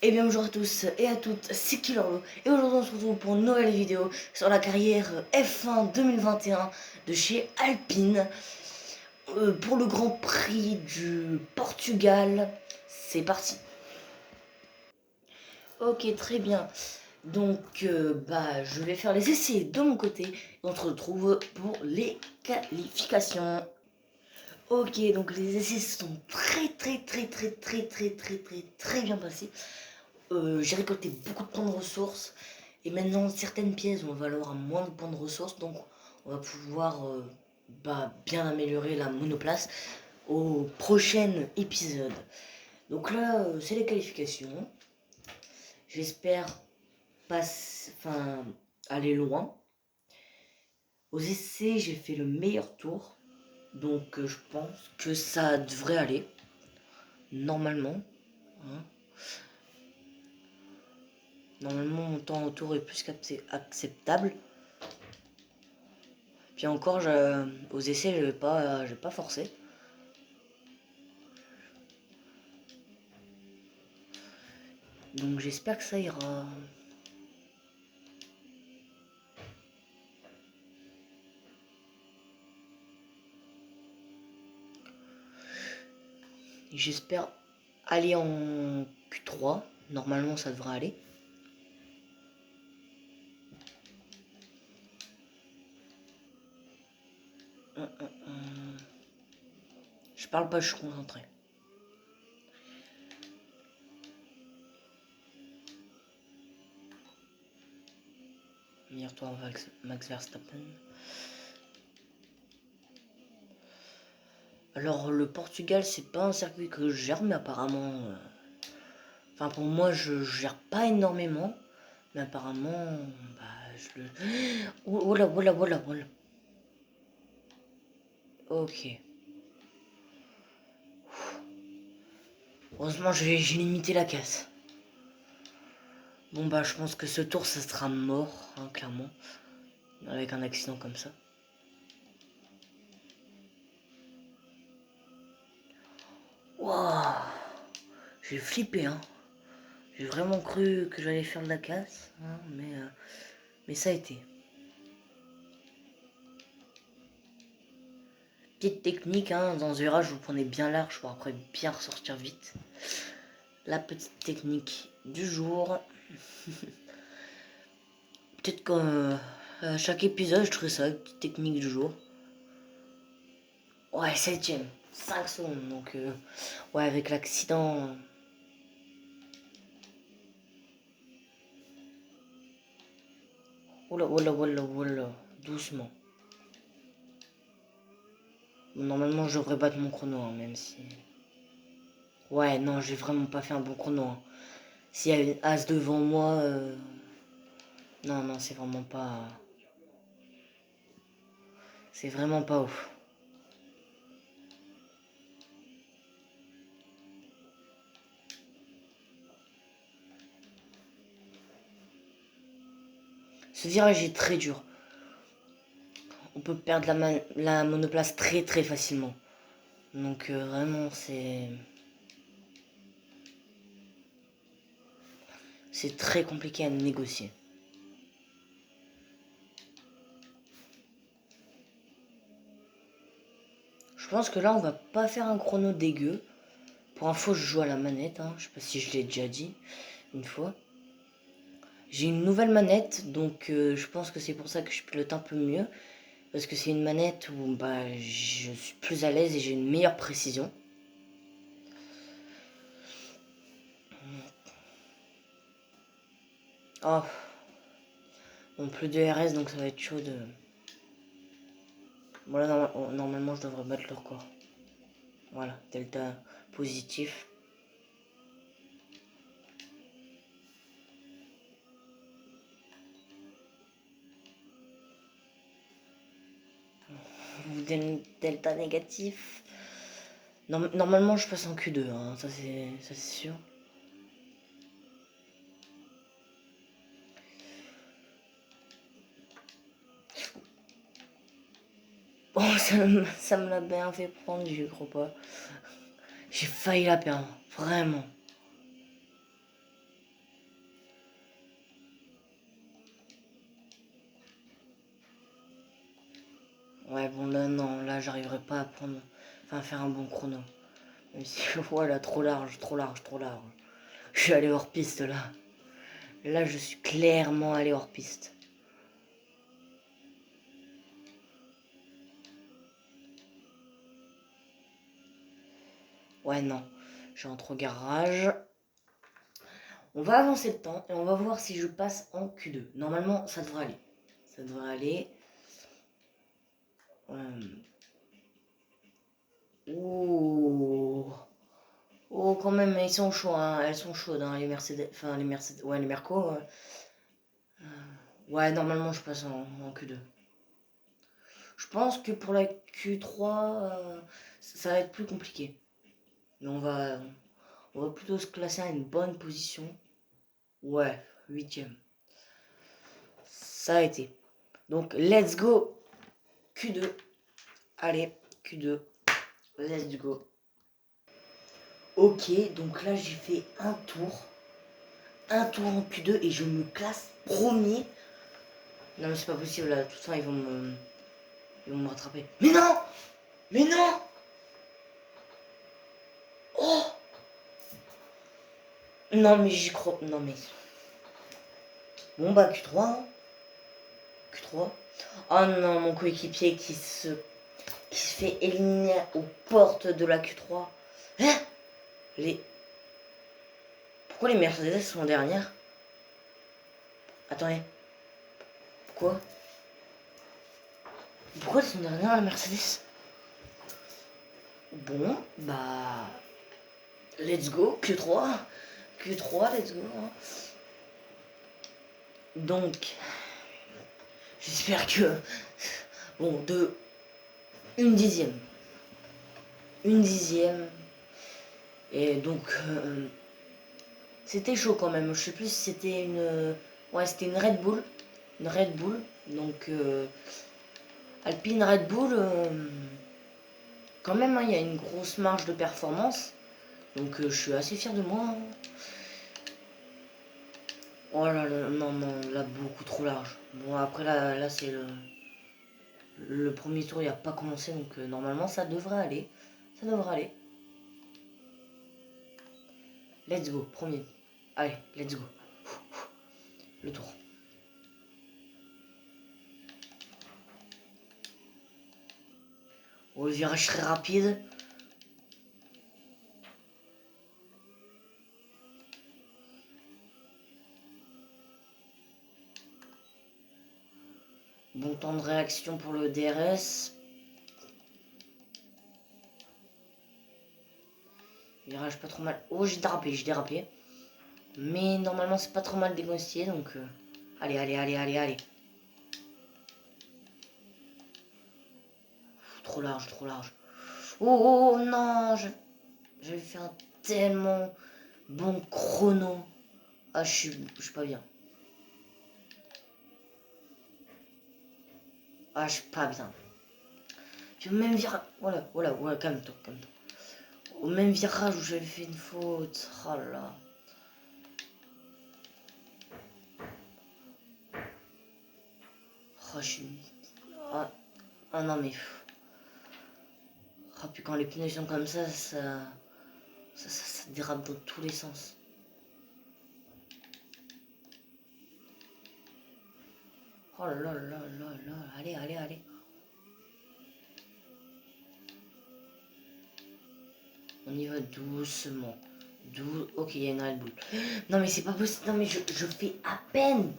Et bien bonjour à tous et à toutes, c'est Killerlo et aujourd'hui on se retrouve pour une nouvelle vidéo sur la carrière F1 2021 de chez Alpine pour le Grand Prix du Portugal. C'est parti. Ok, très bien. Donc je vais faire les essais de mon côté et on se retrouve pour les qualifications. Ok, donc les essais sont très bien passés. J'ai récolté beaucoup de points de ressources et maintenant certaines pièces vont valoir moins de points de ressources, donc on va pouvoir bien améliorer la monoplace au prochain épisode. Donc là c'est les qualifications. J'espère aller loin. Aux essais j'ai fait le meilleur tour, donc je pense que ça devrait aller normalement, hein. Normalement, mon temps au tour est plus qu'acceptable. Puis encore, aux essais, j'ai pas forcé. Donc j'espère que ça ira. J'espère aller en Q3. Normalement, ça devrait aller. Je parle pas, je suis concentré. Meilleur-toi, Max Verstappen. Alors, le Portugal, c'est pas un circuit que je gère, mais apparemment. Enfin, pour moi, je gère pas énormément. Mais apparemment, je le. Oh là, oh là, oh là, oh là. Ok. Heureusement, j'ai limité la casse. Bon je pense que ce tour ça sera mort, hein, clairement, avec un accident comme ça. Waouh, j'ai flippé, hein. J'ai vraiment cru que j'allais faire de la casse, hein, mais ça a été. Petite technique, hein, dans ce virage vous prenez bien large pour après bien ressortir vite. La petite technique du jour. Peut-être qu'à chaque épisode je ferai ça, la petite technique du jour. Ouais, 7ème, 5 secondes, donc ouais, avec l'accident. Oula, oula, oula, oula, doucement. Normalement, je devrais battre mon chrono, hein, même si... Ouais, non, j'ai vraiment pas fait un bon chrono, hein. S'il y a une As devant moi... Non, non, c'est vraiment pas... C'est vraiment pas ouf. Ce virage est très dur. On peut perdre la monoplace très facilement. Donc vraiment, c'est très compliqué à négocier. Je pense que là, on va pas faire un chrono dégueu. Pour info, je joue à la manette, hein. Je sais pas si je l'ai déjà dit une fois. J'ai une nouvelle manette, donc je pense que c'est pour ça que je pilote un peu mieux. Parce que c'est une manette où je suis plus à l'aise et j'ai une meilleure précision. Oh. Bon, plus de RS, donc ça va être chaud de... Bon là, normalement, je devrais battre le record. Voilà, delta positif. Delta négatif. Normalement, je passe en Q2, hein, ça c'est sûr. Oh, ça me l'a bien fait prendre, je crois pas. J'ai failli la perdre, vraiment. j'arriverai pas à prendre, enfin à faire un bon chrono. Même si voilà, trop large, trop large, trop large. Je suis allé hors piste là. Là, je suis clairement allé hors piste. Ouais, non. J'entre au garage. On va avancer le temps et on va voir si je passe en Q2. Normalement, ça devrait aller. Ça devrait aller. Oh. Oh, quand même, ils sont chauds, hein. Elles sont chaudes, hein, les Mercedes. Enfin, les Mercedes. Ouais, les Merco. Ouais, normalement, je passe en Q2. Je pense que pour la Q3, ça va être plus compliqué. Mais on va plutôt se classer à une bonne position. Ouais, 8ème. Ça a été. Donc, let's go. Q2. Allez, Q2. Let's go. Ok, donc là, j'ai fait un tour. Un tour en Q2 et je me classe premier. Non, mais c'est pas possible, là. Tout ça, ils vont me rattraper. Mais non! Mais non! Oh! Non, mais j'y crois. Non, mais. Bon, bah, Q3. Hein. Q3. Oh non, mon coéquipier qui se fait éliminer aux portes de la Q3. Hein? Pourquoi les Mercedes sont dernières? Attendez. Pourquoi? Pourquoi elles sont dernières, la Mercedes? Bon, bah. Let's go, Q3. Q3, let's go. Hein. Donc, j'espère que. Bon, une dixième. Une dixième. Et donc, c'était chaud quand même. Je sais plus si c'était une. Ouais, c'était une Red Bull. Une Red Bull. Donc, Alpine Red Bull. Quand même, il y a une grosse marge de performance. Donc, je suis assez fier de moi. Hein. Oh là là, non, non, là, beaucoup trop large. Bon, après, là c'est le premier tour, il n'a pas commencé. Donc, normalement, ça devrait aller. Ça devrait aller. Let's go, premier. Allez, let's go. Le tour. Oh, le virage très rapide. Bon temps de réaction pour le DRS. Virage pas trop mal. Oh, j'ai dérapé. Mais normalement, c'est pas trop mal négocié. Donc, allez, allez, allez, allez, allez. Trop large, trop large. Oh, oh, oh non, j'avais fait un tellement bon chrono. Ah, je suis pas bien. Ah, je suis pas bien. Puis au même virage. Voilà, voilà, voilà, calme-toi, calme-toi. Au même virage où j'avais fait une faute. Oh là. Oh, je suis. Ah, ah non, mais. Ah, puis quand les pneus sont comme ça dérape dans tous les sens. Oh là là là là là. Allez, allez, allez. On y va doucement. Ok, il y a une Red Bull. Non mais c'est pas possible. Non mais je fais à peine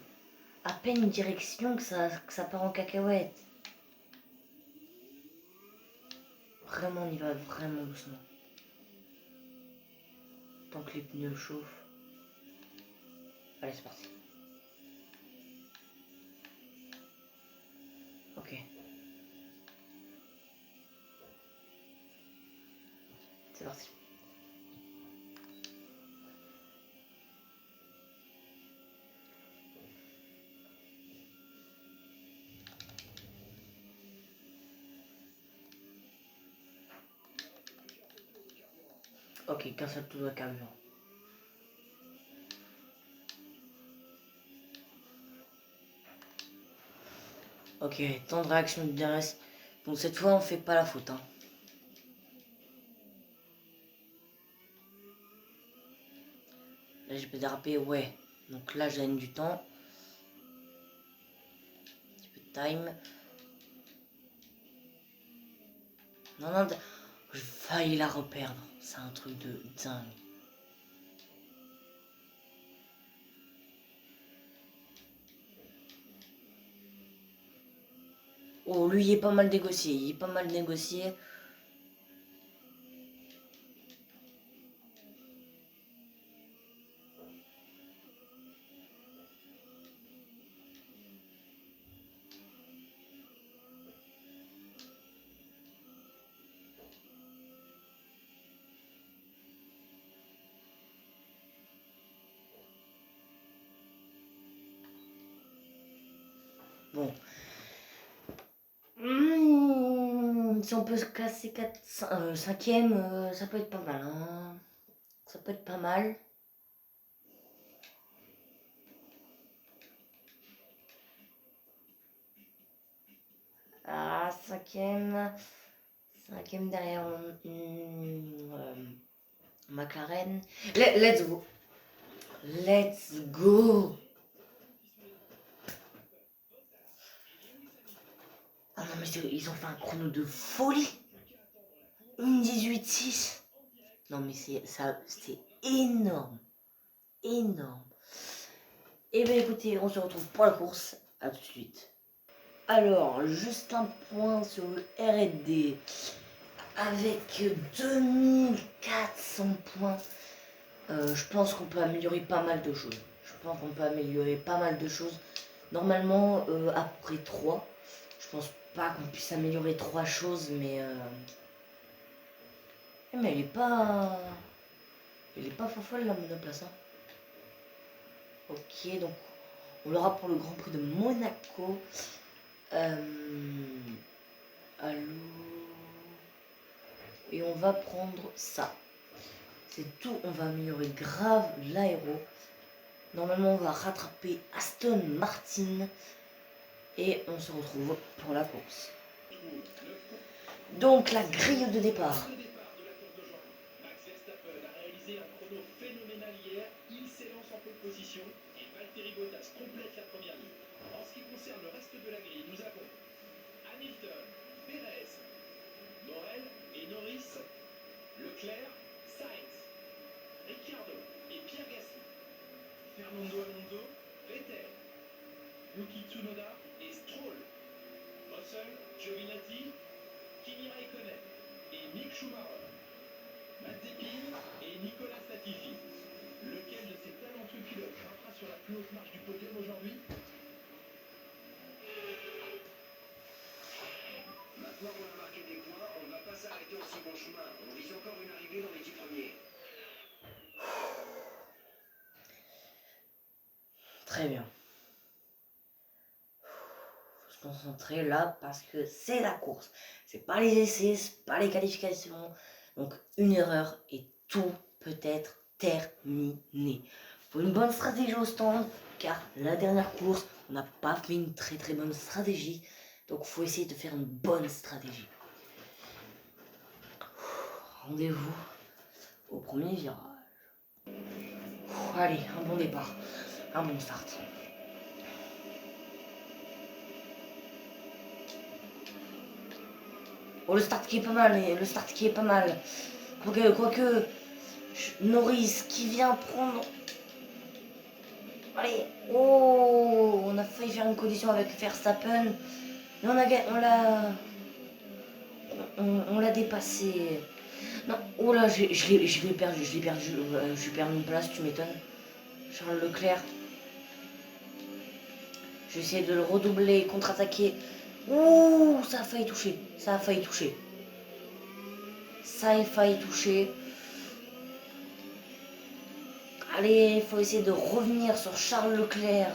une direction que ça part en cacahuète. Vraiment, on y va vraiment doucement. Tant que les pneus chauffent. Allez, c'est parti. Ok. C'est parti. Ok, qu'un seul tour de carburant. Ok, temps de réaction du DRS. Bon, cette fois, on fait pas la faute. Hein. Là, j'ai pas dérapé, ouais. Donc là, je gagne du temps. Un petit peu de time. Non, non, je failli la reperdre. C'est un truc de dingue. Oh, lui, il est pas mal négocié. Il est pas mal négocié. Bon. Si on peut se classer 5ème, ça peut être pas mal. Hein. Ça peut être pas mal. Ah, 5ème. 5ème derrière McLaren. Let's go. Let's go. Ah non, mais ils ont fait un chrono de folie. Une 18-6. Non, mais c'est énorme. Énorme. Et bien écoutez, on se retrouve pour la course. À tout de suite. Alors, juste un point sur le R&D. Avec 2400 points, je pense qu'on peut améliorer pas mal de choses. Normalement, après 3, je pense pas qu'on puisse améliorer 3 choses, mais elle est pas... Elle est pas folle la monoplace. Hein. Ok, donc on l'aura pour le Grand Prix de Monaco. Allô. Et on va prendre ça. C'est tout, on va améliorer grave l'aéro. Normalement, on va rattraper Aston Martin. Et on se retrouve pour la course. Donc, la grille de départ. Max Verstappen a réalisé un chrono phénoménal hier. Il s'élance en pole position et Valtteri Bottas complète la première ligne. En ce qui concerne le reste de la grille, nous avons Hamilton, Perez, Morel et Norris, Leclerc, Sainz, Ricciardo et Pierre Gasly, Fernando Alonso, Vettel, Yuki Tsunoda et Stroll, Russell, Giovinazzi, Kimi Raikkonen et Mick Schumacher, Mazepin et Nicolas Latifi. Lequel de ces talentueux pilotes grimpera sur la plus haute marche du podium aujourd'hui? Maintenant qu'on a marqué des points, on ne va pas s'arrêter au si bon chemin. On vise encore une arrivée dans les 10 premiers. Très bien. Faut se concentrer là parce que c'est la course. C'est pas les essais, c'est pas les qualifications. Donc une erreur et tout peut être terminé. Faut une bonne stratégie au stand car la dernière course, on n'a pas fait une très bonne stratégie. Donc faut essayer de faire une bonne stratégie. Rendez-vous au premier virage. Allez, un bon départ, un bon start. Oh, le start qui est pas mal, Quoique, Norris qui vient prendre... Allez, oh, on a failli faire une collision avec Verstappen, mais on l'a dépassé. Non, oh là, je l'ai perdu, je perds une place, tu m'étonnes. Charles Leclerc. Je vais essayer de le redoubler, contre-attaquer. Ouh, ça a failli toucher, ça a failli toucher. Allez, il faut essayer de revenir sur Charles Leclerc.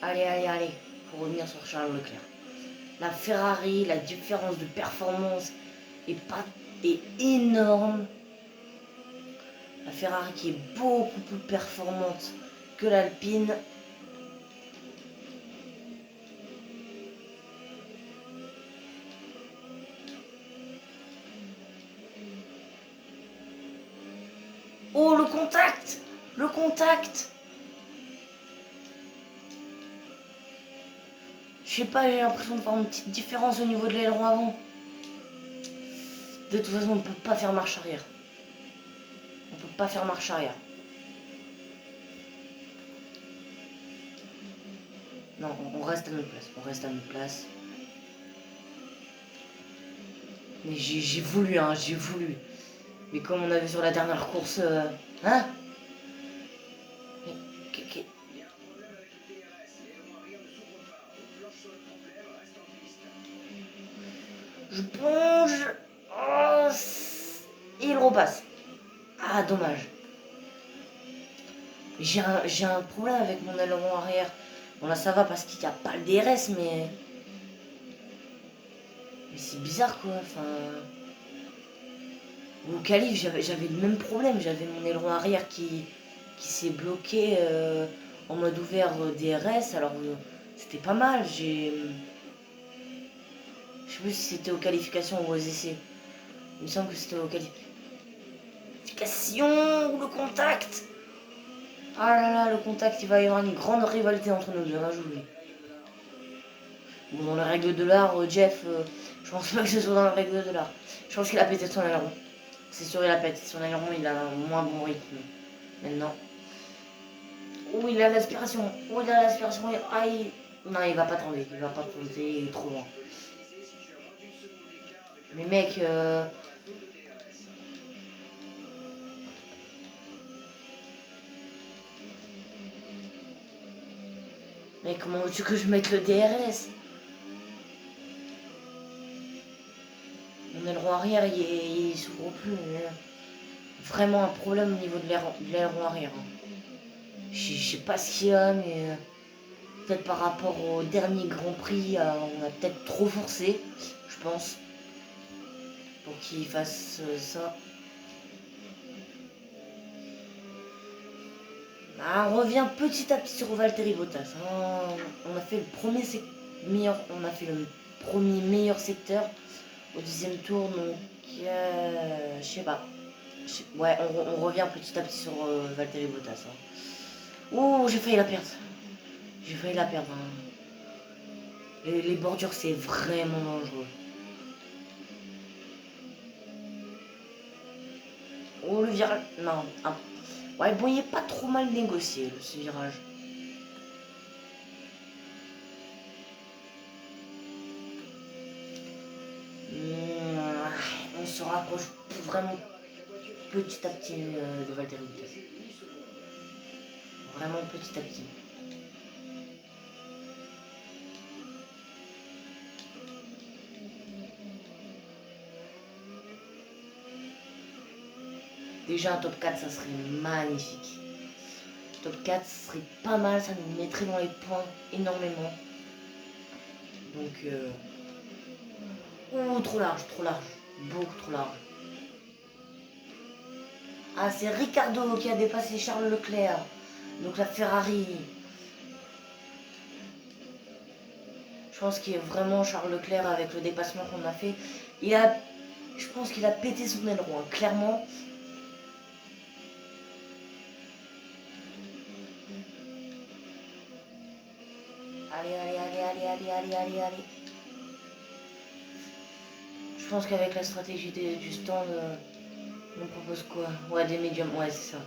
Allez, faut revenir sur Charles Leclerc. La Ferrari, la différence de performance est énorme. La Ferrari qui est beaucoup plus performante que l'Alpine. Oh, le contact! Le contact! Je sais pas, j'ai l'impression de voir une petite différence au niveau de l'aileron avant. De toute façon, on ne peut pas faire marche arrière. On peut pas faire marche arrière. Non, on reste à notre place. On reste à notre place. Mais j'ai voulu, hein, j'ai voulu. Mais comme on a vu sur la dernière course... hein? Mais... Il y a un problème avec le DRS. L'aileron arrière ne s'ouvre pas. On planche sur le problème, reste en piste. Je plonge... Oh, et il repasse. Ah, dommage. J'ai un problème avec mon aileron arrière. Bon là ça va parce qu'il n'y a pas le DRS mais... Mais c'est bizarre quoi, enfin... Au qualif j'avais le même problème, j'avais mon aileron arrière qui s'est bloqué en mode ouvert DRS, alors c'était pas mal, j'ai... Je sais plus si c'était aux qualifications ou aux essais. Il me semble que c'était aux qualifications ou le contact. Ah là là, le contact, il va y avoir une grande rivalité entre nous deux, là, je vous le dis. Bon, dans les règles de l'art, Jeff, je pense pas que ce soit dans les règles de l'art. Je pense qu'il a pété son aileron. C'est sûr, il a pété son aileron, il a un moins bon rythme. Maintenant. Oh, il a l'aspiration. Oh, il a l'aspiration. Ah, non, il va pas tomber. Il va pas tomber, il est trop loin. Mais mec, mais comment veux-tu que je mette le DRS? Mon aileron arrière, il s'ouvre plus. Vraiment un problème au niveau de l'aileron arrière. Je sais pas ce qu'il y a, mais peut-être par rapport au dernier Grand Prix, on a peut-être trop forcé, je pense, pour qu'il fasse ça. Ah, on revient petit à petit sur Valtteri Bottas. Hein. On a fait le premier meilleur secteur au deuxième tour, donc je sais pas. Ouais, on revient petit à petit sur Valtteri Bottas. Hein. Oh, j'ai failli la perdre. J'ai failli la perdre. Hein. Les bordures, c'est vraiment dangereux. Oh, le virage. Non. Ah. Ouais, bon, il est pas trop mal négocié, ce virage. On se rapproche vraiment petit à petit de Valtteri Bottas. Vraiment petit à petit. Déjà un top 4 ça serait magnifique. Top 4 serait pas mal, ça nous mettrait dans les points énormément. Donc oh, trop large, beaucoup trop large. Ah, c'est Ricardo qui a dépassé Charles Leclerc. Donc la Ferrari. Je pense qu'il est vraiment Charles Leclerc avec le dépassement qu'on a fait. Je pense qu'il a pété son aileron, hein, clairement. Allez. Je pense qu'avec la stratégie du stand, on propose quoi? Ouais, des médiums, ouais, c'est ça.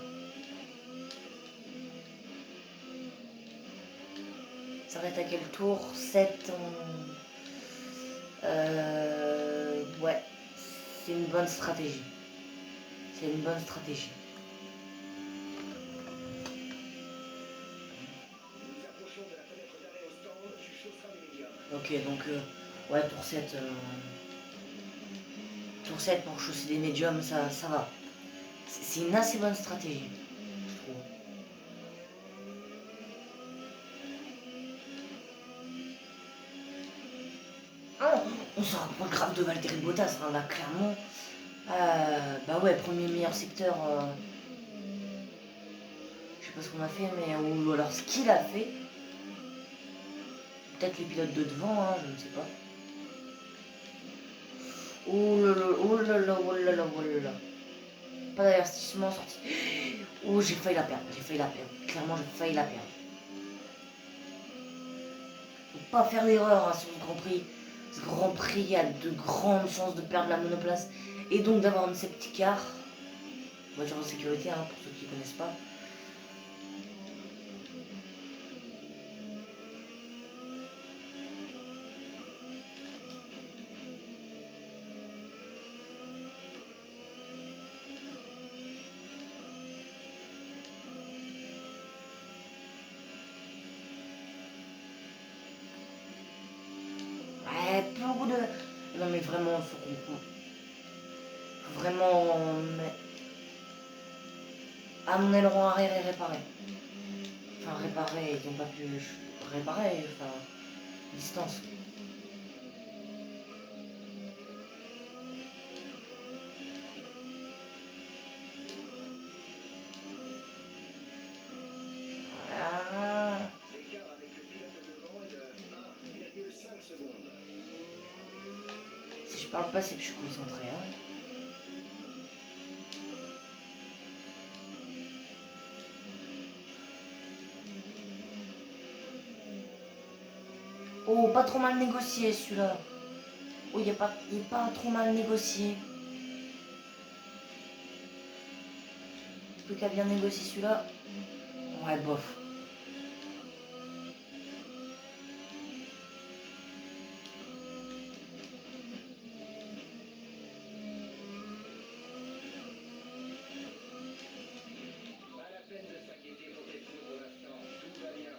Ça arrête à quel tour? 7 ouais, c'est une bonne stratégie. C'est une bonne stratégie. Ok, donc, ouais, tour 7. Tour 7 pour chausser des médiums, ça va. C'est une assez bonne stratégie, je trouve. On se rapproche grave de Valtteri Bottas, hein, là, clairement. Bah ouais, premier meilleur secteur. Je sais sais pas ce qu'on a fait, mais ou alors ce qu'il a fait. Peut-être les pilotes de devant, hein, je ne sais pas. Oh là là, oh là là, oh là là, oh là là. Pas d'avertissement sorti. Oh, j'ai failli la perdre, j'ai failli la perdre. Clairement, j'ai failli la perdre. Faut pas faire d'erreur hein, sur le Grand Prix. Ce Grand Prix, il y a de grandes chances de perdre la monoplace et donc d'avoir une safety car. Voiture de sécurité, hein, pour ceux qui ne connaissent pas. Ouais, plus beaucoup de... Non mais vraiment, faut qu'on... Vraiment... Ah, mon aileron arrière est réparé. Enfin, réparé, ils n'ont pas pu réparer, enfin, distance. Ah. L'écart avec le pilote de devant est de 1,5 secondes. Si je parle pas, c'est que je suis concentré. Hein. Oh, pas trop mal négocié celui-là. Oh, il est pas trop mal négocié. Plus qu'à bien négocier celui-là. Ouais, bof. Pas la peine de s'inquiéter pour tes pneus pour l'instant. Tout va bien.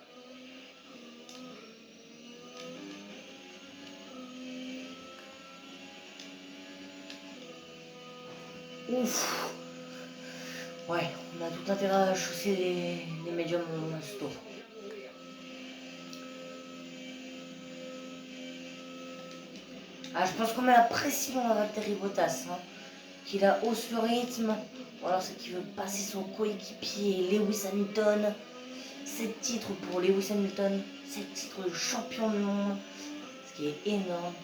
Ouf. Ouais, on a tout intérêt à chausser les médiums stop. Ah, je pense qu'on met la pression à Valtteri Bottas. Hein. Qu'il a hausse le rythme. Ou alors c'est qu'il veut passer son coéquipier Lewis Hamilton. 7 titres pour Lewis Hamilton. 7 titres de champion du monde. Ce qui est énorme.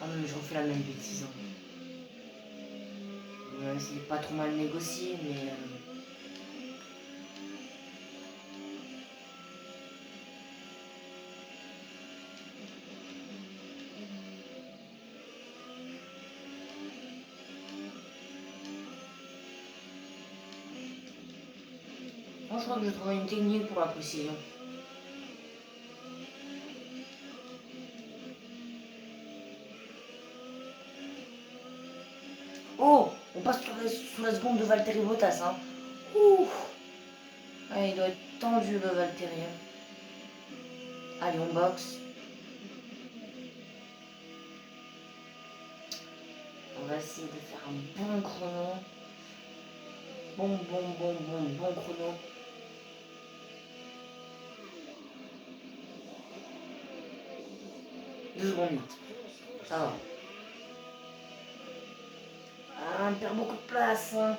Ah non mais je refais la même bêtise. Hein. C'est pas trop mal négocié mais... Moi je crois que je trouve une technique pour la précision. Oh, on passe sous la seconde de Valtteri Bottas. Hein. Ouh. Ah, il doit être tendu le Valtteri. Hein. Allez, on boxe. On va essayer de faire un bon chrono. Bon chrono. Deux secondes 8. Ça va. Ah, on perd beaucoup de place. Hein.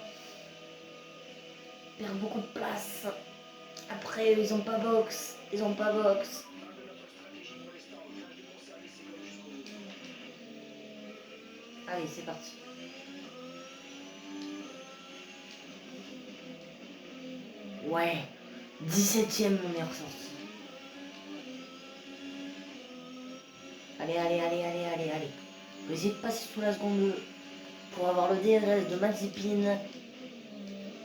On perd beaucoup de place. Après, ils ont pas box. Ils ont pas box. Allez, c'est parti. Ouais. 17ème, on est ressorti. Allez. Je vais essayer de passer sous la seconde 2 pour avoir le DRS de Mazepin,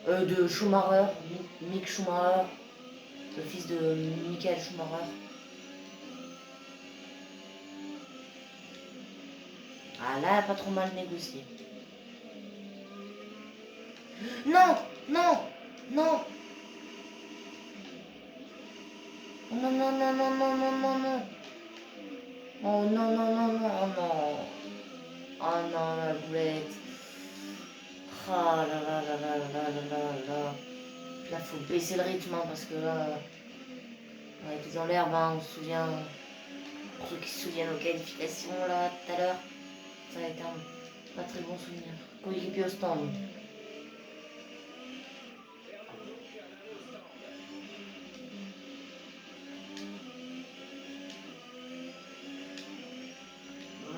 de Schumacher, Mick Schumacher, le fils de Michael Schumacher. Ah là, pas trop mal négocié. Non. Non. Oh non. Oh non, la boulette. Ah là. Là, faut baisser le rythme hein, parce que là, on était dans l'herbe. Hein, on se souvient, pour ceux qui se souviennent aux qualifications là tout à l'heure, ça a été un pas très bon souvenir. Coéquipier au stand.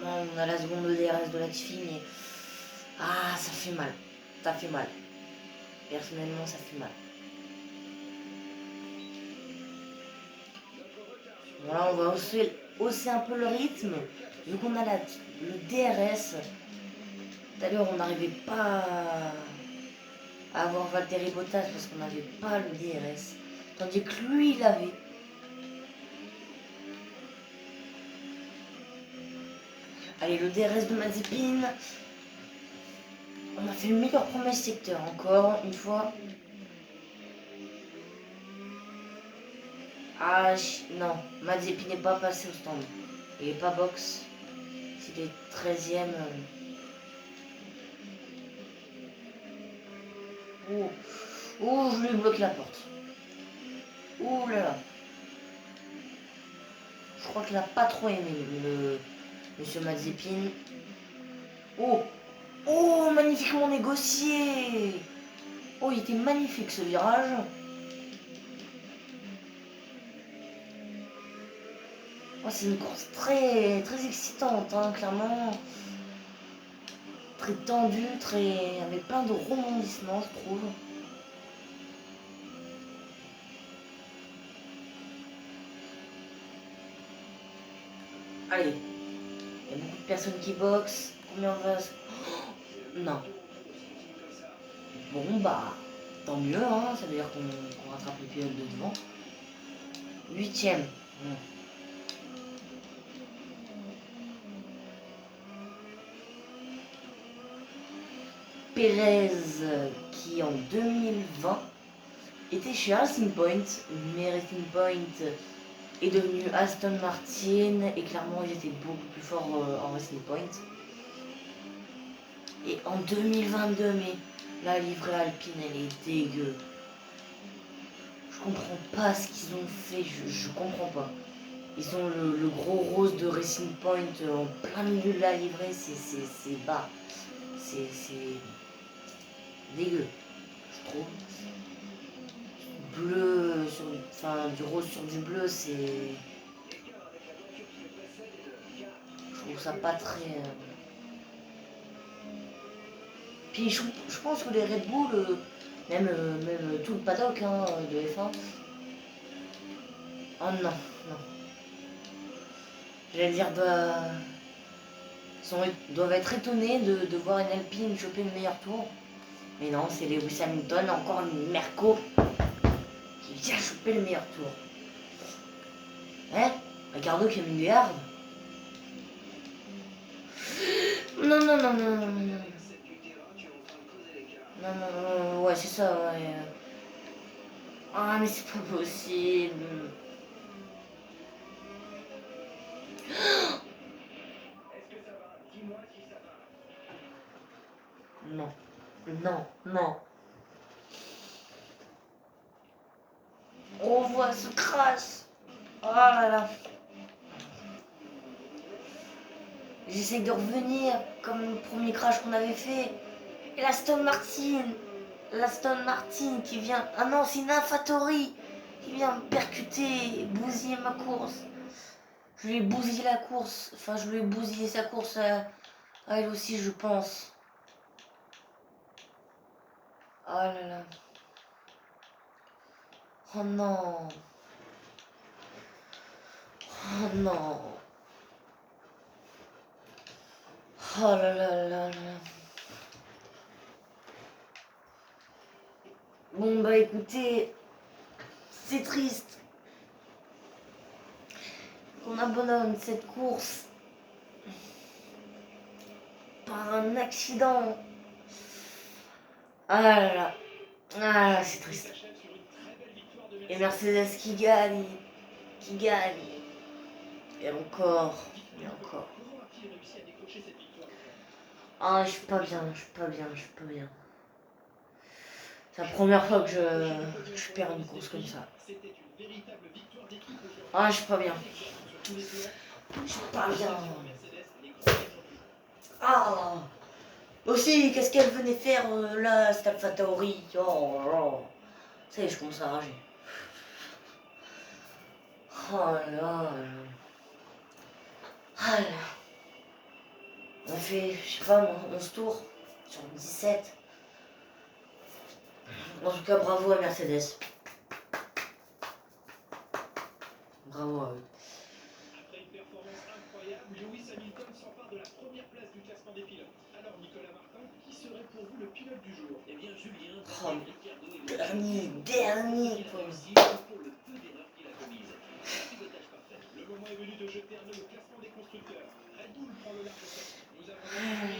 On a la seconde de DRS de Latifi, mais ah, ça fait mal. Ça fait mal. Personnellement, ça fait mal. Voilà, on va hausser un peu le rythme. Vu qu'on a le DRS, tout à l'heure, on n'arrivait pas à avoir Valtteri Bottas parce qu'on n'avait pas le DRS. Tandis que lui, il l'avait. Allez, le DRS de Mazepin. On a fait le meilleur premier secteur encore une fois. Ah non, Mazepin n'est pas passé au stand. Il n'est pas box. C'est les 13e. Oh. Oh, je lui ai bloqué la porte. Oh là là. Je crois qu'il n'a pas trop aimé le monsieur Mazepin. Oh. Oh, magnifiquement négocié. Oh, il était magnifique ce virage. Oh, c'est une course très, très excitante, hein, clairement. Très tendue, avec plein de rebondissements, je trouve. Allez. Il y a beaucoup de personnes qui boxent. Combien on va... Oh, non. Bon, bah, tant mieux, hein. Ça veut dire qu'on rattrape les pilotes de devant. 8e. Bon. Pérez qui en 2020 était chez Racing Point, mais Racing Point est devenu Aston Martin et clairement il était beaucoup plus fort en Racing Point. Et en 2022, mais la livrée Alpine elle est dégueu. Je comprends pas ce qu'ils ont fait, je comprends pas. Ils ont le gros rose de Racing Point en plein milieu de la livrée, c'est bas. C'est dégueu, je trouve. Bleu sur, enfin du rose sur du bleu, c'est, je trouve ça pas très. Puis je pense que les Red Bull, même tout le paddock hein, de F1. Oh non, non. J'allais dire doivent être étonnés de voir une Alpine choper le meilleur tour. Mais non, c'est Lewis Hamilton, encore une Merco qui vient choper le meilleur tour. Hein, Ricardo qui a mis des hardes. Non, non, non, non, non, non. Non, non, non, ouais, c'est ça, ouais. Ah, mais c'est pas possible. Non, non, non. On voit ce crash. Oh là là. J'essaie de revenir comme le premier crash qu'on avait fait. Et l'Aston Martin qui vient. Ah non, c'est une Alphatori qui vient me percuter et bousiller ma course. Je lui ai bousillé la course. Enfin, je lui ai bousillé sa course à elle aussi, je pense. Oh là là. Oh non. Oh non. Oh là là là là. Bon bah écoutez, c'est triste qu'on abandonne cette course par un accident. Ah là là. Ah là, c'est triste. Et Mercedes qui gagne. Qui gagne. Et encore. Et encore. Ah, je suis pas bien, je suis pas bien, je suis pas bien. C'est la première fois que je perds une course comme ça. Ah, je suis pas bien. Je suis pas bien. Ah. Aussi, qu'est-ce qu'elle venait faire là, cette AlphaTauri? Oh, oh. Ça y est, je commence à rager. Oh là là. Ah là. On fait, je sais pas moi, 11 tours sur 17. En tout cas, bravo à Mercedes. Bravo à eux. Après une performance incroyable, Lewis Hamilton s'empare de la première place du classement des pilotes. Alors Nicolas Martin, qui serait pour vous le pilote du jour? Eh bien Julien, Oh, Ricciardo et dernier quoi. pour le peu d'erreurs qu'il a commises. Pilotage parfait. Le moment est venu de jeter un œil au classement des constructeurs. Red Bull prend le large tête. Nous avons avec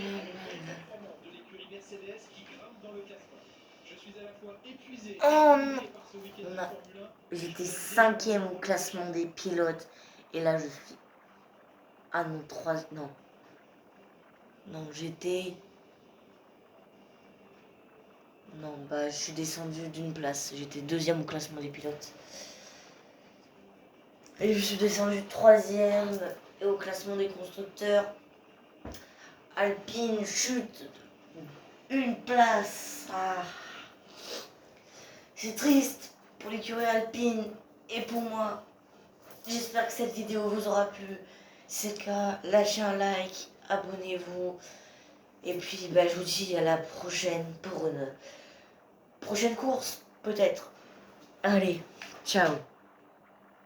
belle performance de l'écurie Mercedes qui grimpe dans le classement. Je suis à la fois épuisé et Oh non. par ce week-end de Formule 1. J'étais 5e au classement des pilotes. Et là, je suis... Ah non, 3... Non. Non, j'étais... Non, bah, je suis descendu d'une place. J'étais 2e au classement des pilotes. Et je suis descendu 3e et au classement des constructeurs. Alpine chute une place. Ah. C'est triste pour l'écurie Alpine et pour moi. J'espère que cette vidéo vous aura plu. Si c'est le cas, lâchez un like, abonnez-vous. Et puis bah, je vous dis à la prochaine pour une prochaine course, peut-être. Allez, ciao.